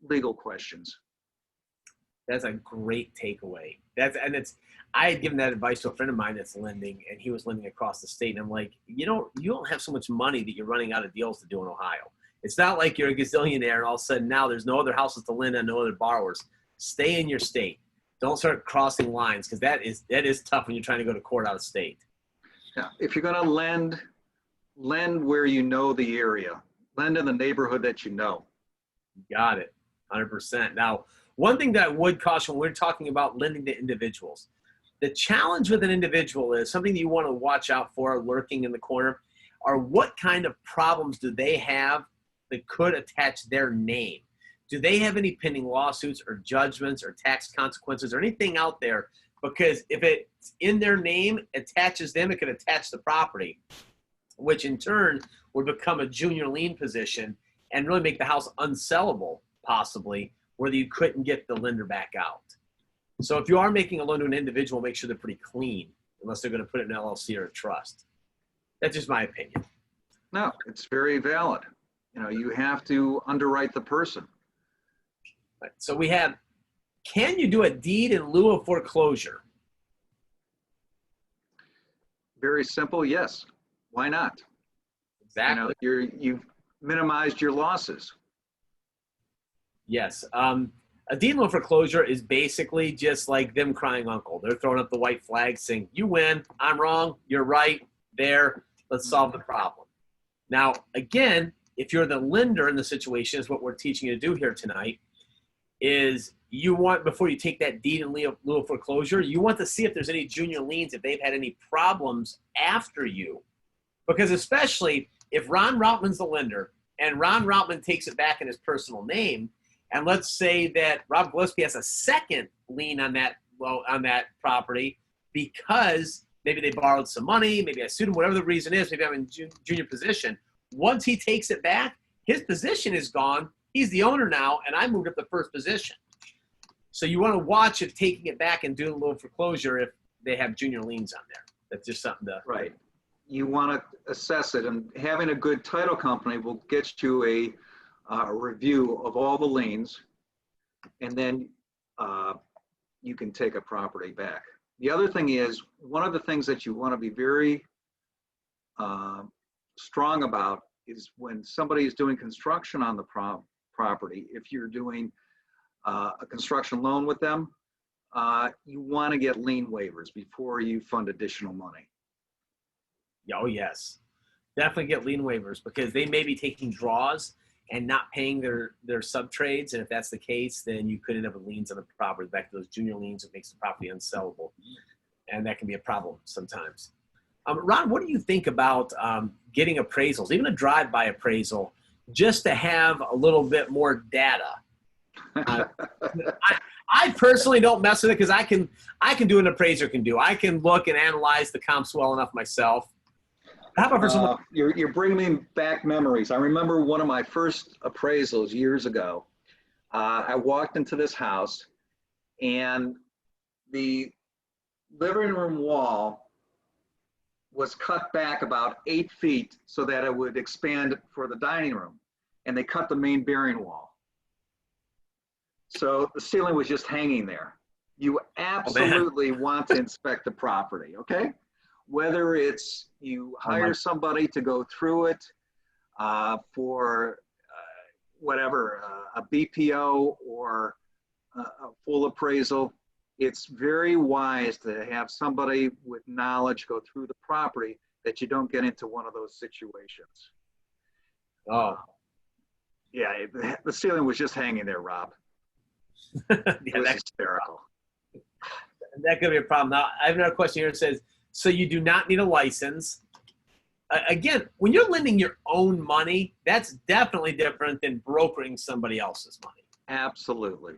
legal questions. That's a great takeaway. I had given that advice to a friend of mine that's lending, and he was lending across the state. And I'm like, you don't have so much money that you're running out of deals to do in Ohio. It's not like you're a gazillionaire and all of a sudden now there's no other houses to lend on, no other borrowers. Stay in your state. Don't start crossing lines, because that is tough when you're trying to go to court out of state. Yeah, if you're going to lend where you know the area. Lend in the neighborhood that you know. Got it, 100%. Now, one thing that I would caution when we're talking about lending to individuals, the challenge with an individual is something that you want to watch out for lurking in the corner are what kind of problems do they have that could attach their name? Do they have any pending lawsuits or judgments or tax consequences or anything out there? Because if it's in their name, attaches them, it could attach the property, which in turn would become a junior lien position and really make the house unsellable, possibly, where you couldn't get the lender back out. So if you are making a loan to an individual, make sure they're pretty clean, unless they're going to put it in an LLC or a trust. That's just my opinion. No, it's very valid. You have to underwrite the person. Right. So we have, can you do a deed in lieu of foreclosure? Very simple, yes. Why not? Exactly. You've minimized your losses. Yes. A deed in lieu of foreclosure is basically just like them crying uncle. They're throwing up the white flag saying, you win, I'm wrong, you're right, there, let's solve the problem. Now, again, if you're the lender in the situation, is what we're teaching you to do here tonight, is you want, before you take that deed in lieu of foreclosure, you want to see if there's any junior liens, if they've had any problems after you. Because especially if Ron Routman's the lender and Ron Routman takes it back in his personal name, and let's say that Rob Gillespie has a second lien on that property because maybe they borrowed some money, maybe I sued him, whatever the reason is, maybe I'm in junior position. Once he takes it back, his position is gone. He's the owner now, and I moved up the first position. So you want to watch if taking it back and doing a little foreclosure if they have junior liens on there. That's just something to... Right. You want to assess it, and having a good title company will get you a review of all the liens, and then you can take a property back. The other thing is, one of the things that you want to be very strong about is when somebody is doing construction on the property, if you're doing a construction loan with them, you want to get lien waivers before you fund additional money. Oh, yes. Definitely get lien waivers, because they may be taking draws and not paying their sub trades. And if that's the case, then you could end up with liens on the property. Back to those junior liens, it makes the property unsellable. And that can be a problem sometimes. Ron, what do you think about getting appraisals, even a drive-by appraisal, just to have a little bit more data? I personally don't mess with it, because I can do what an appraiser can do. I can look and analyze the comps well enough myself. How about for someone? You're bringing back memories. I remember one of my first appraisals years ago. I walked into this house, and the living room wall was cut back about 8 feet so that it would expand for the dining room, and they cut the main bearing wall. So the ceiling was just hanging there. You absolutely want to inspect the property, okay? Whether it's you hire somebody to go through it for whatever, a BPO or a full appraisal, it's very wise to have somebody with knowledge go through the property, that you don't get into one of those situations. Oh. Yeah, the ceiling was just hanging there, Rob. Yeah, it was hysterical. That could be a problem. Now, I have another question here that says, so you do not need a license. Again, when you're lending your own money, that's definitely different than brokering somebody else's money. Absolutely.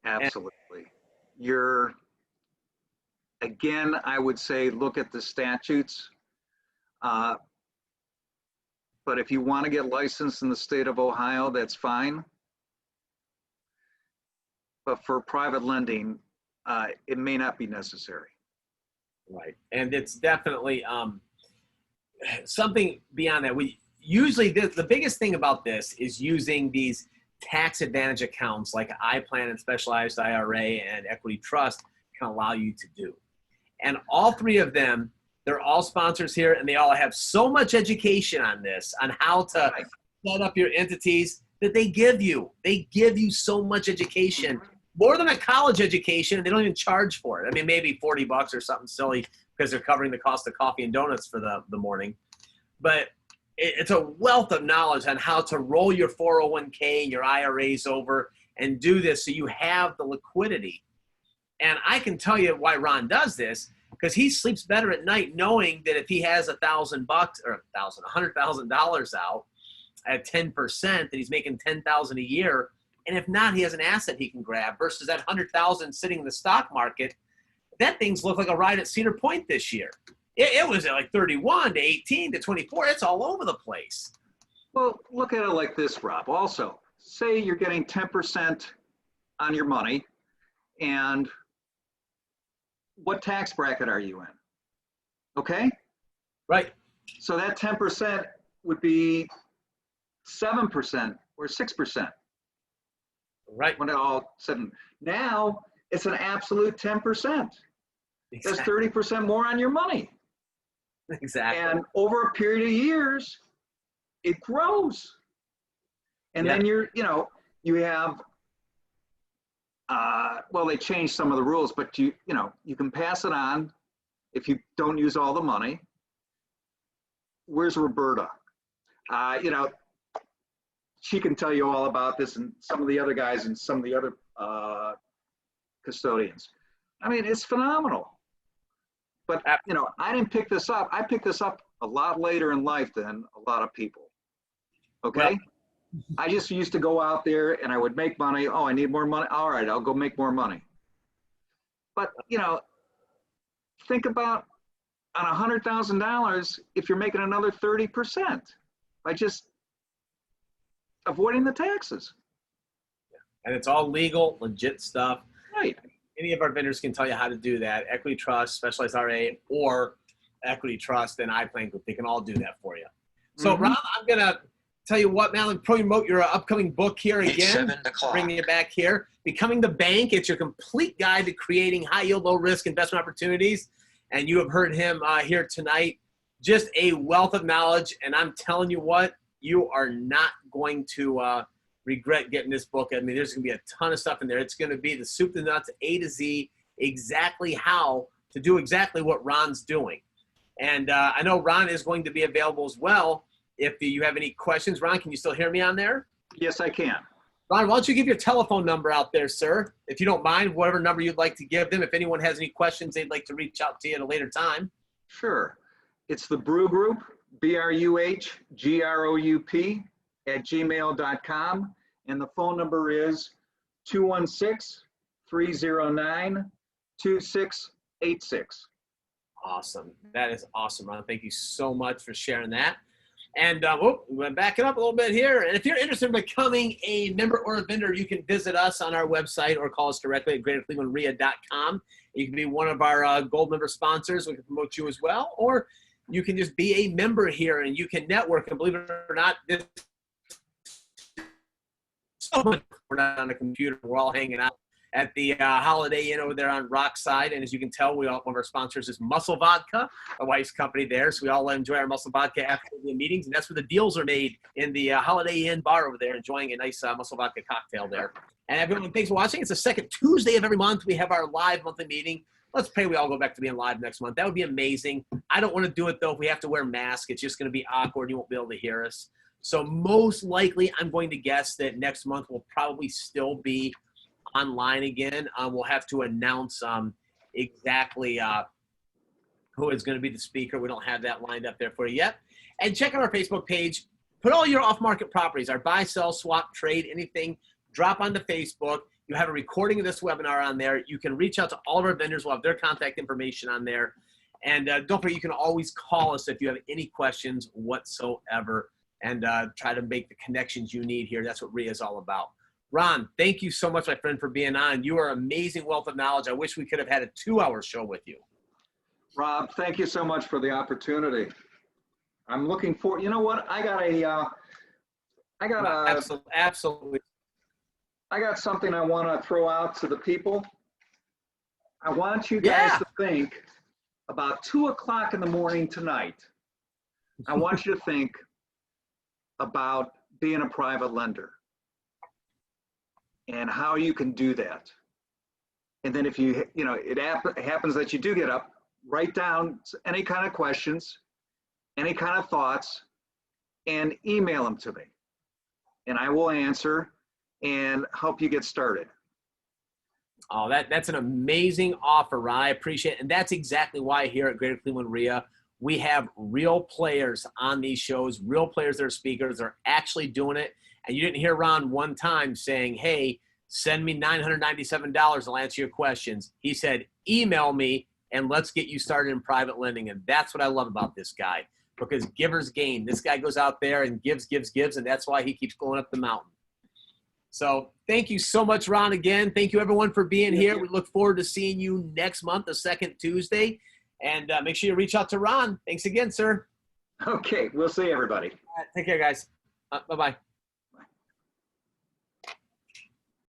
Absolutely. Again, I would say look at the statutes. But if you want to get licensed in the state of Ohio, that's fine. But for private lending, it may not be necessary. Right. And it's definitely something beyond that. We usually, the biggest thing about this is using these tax advantage accounts like iPlan and Specialized IRA and Equity Trust can allow you to do. And all three of them, they're all sponsors here, and they all have so much education on this, on how to set up your entities, that they give you. They give you so much education, more than a college education, and they don't even charge for it. I mean, maybe $40 or something silly, because they're covering the cost of coffee and donuts for the morning. But it's a wealth of knowledge on how to roll your 401k and your IRAs over and do this so you have the liquidity. And I can tell you why Ron does this, because he sleeps better at night knowing that if he has $1,000 or $100,000 out at 10%, that he's making $10,000 a year. And if not, he has an asset he can grab, versus that $100,000 sitting in the stock market. That thing's looked like a ride at Cedar Point this year. It was at like 31 to 18 to 24. It's all over the place. Well, look at it like this, Rob. Also, say you're getting 10% on your money, and what tax bracket are you in? Okay? Right. So that 10% would be 7% or 6%. Right. When it all said, now it's an absolute 10%. That's 30% more on your money. Exactly. And over a period of years, it grows. And then you have, well, they changed some of the rules, but you can pass it on if you don't use all the money. Where's Roberta? She can tell you all about this, and some of the other guys and some of the other custodians. I mean, it's phenomenal. But, I didn't pick this up. I picked this up a lot later in life than a lot of people. Okay? Well, I just used to go out there and I would make money. Oh, I need more money. All right, I'll go make more money. But, think about on $100,000, if you're making another 30% by just avoiding the taxes. And it's all legal, legit stuff. Right. Any of our vendors can tell you how to do that. Equity Trust, Specialized RA, or Equity Trust and iPlan Group. They can all do that for you. So, Rob, I'm going to Tell you what, Madeline, promote your upcoming book here It's again. 7 o'clock. Bringing it back here. Becoming the Bank. It's your complete guide to creating high yield, low risk investment opportunities. And you have heard him here tonight. Just a wealth of knowledge. And I'm telling you what, you are not going to regret getting this book. I mean, there's going to be a ton of stuff in there. It's going to be the soup to nuts, A to Z, exactly how to do exactly what Ron's doing. And I know Ron is going to be available as well. If you have any questions, Ron, can you still hear me on there? Yes, I can. Ron, why don't you give your telephone number out there, sir? If you don't mind, whatever number you'd like to give them. If anyone has any questions they'd like to reach out to you at a later time. Sure. It's the Brew Group, BRUHGROUP @gmail.com. And the phone number is 216-309-2686. Awesome. That is awesome, Ron. Thank you so much for sharing that. And we're back it up a little bit here. And if you're interested in becoming a member or a vendor, you can visit us on our website or call us directly at greaterclevelandria.com. You can be one of our gold member sponsors. We can promote you as well. Or you can just be a member here and you can network. And believe it or not, this so much. We're not on a computer. We're all hanging out at the Holiday Inn over there on Rockside. And as you can tell, one of our sponsors is Muscle Vodka, my wife's company there. So we all enjoy our Muscle Vodka after the meetings. And that's where the deals are made in the Holiday Inn bar over there, enjoying a nice Muscle Vodka cocktail there. And everyone, thanks for watching. It's the second Tuesday of every month. We have our live monthly meeting. Let's pray we all go back to being live next month. That would be amazing. I don't want to do it, though, if we have to wear masks. It's just going to be awkward. You won't be able to hear us. So most likely, I'm going to guess that next month will probably still be online again. We'll have to announce exactly who is going to be the speaker. We don't have that lined up there for you yet. And check out our Facebook page. Put all your off-market properties, our buy, sell, swap, trade, anything, drop onto Facebook. You have a recording of this webinar on there. You can reach out to all of our vendors. We'll have their contact information on there. And don't forget, you can always call us if you have any questions whatsoever and try to make the connections you need here. That's what RIA is all about. Ron, thank you so much, my friend, for being on. You are an amazing wealth of knowledge. I wish we could have had a 2-hour show with you. Rob, thank you so much for the opportunity. I'm looking for, you know what? I got Absolutely. I got something I want to throw out to the people. I want you guys to think about 2 o'clock in the morning tonight. I want you to think about being a private lender and how you can do that. And then if it happens that you do get up, write down any kind of questions, any kind of thoughts, and email them to me. And I will answer and help you get started. Oh, that's an amazing offer, Ron. I appreciate it. And that's exactly why here at Greater Cleveland RIA, we have real players on these shows, real players that are speakers. They're actually doing it. And you didn't hear Ron one time saying, hey, send me $997 and I'll answer your questions. He said, email me and let's get you started in private lending. And that's what I love about this guy, because givers gain. This guy goes out there and gives, and that's why he keeps going up the mountain. So thank you so much, Ron, again. Thank you, everyone, for being here. We look forward to seeing you next month, the second Tuesday. And make sure you reach out to Ron. Thanks again, sir. Okay, we'll see everybody. All right, take care, guys. Bye-bye.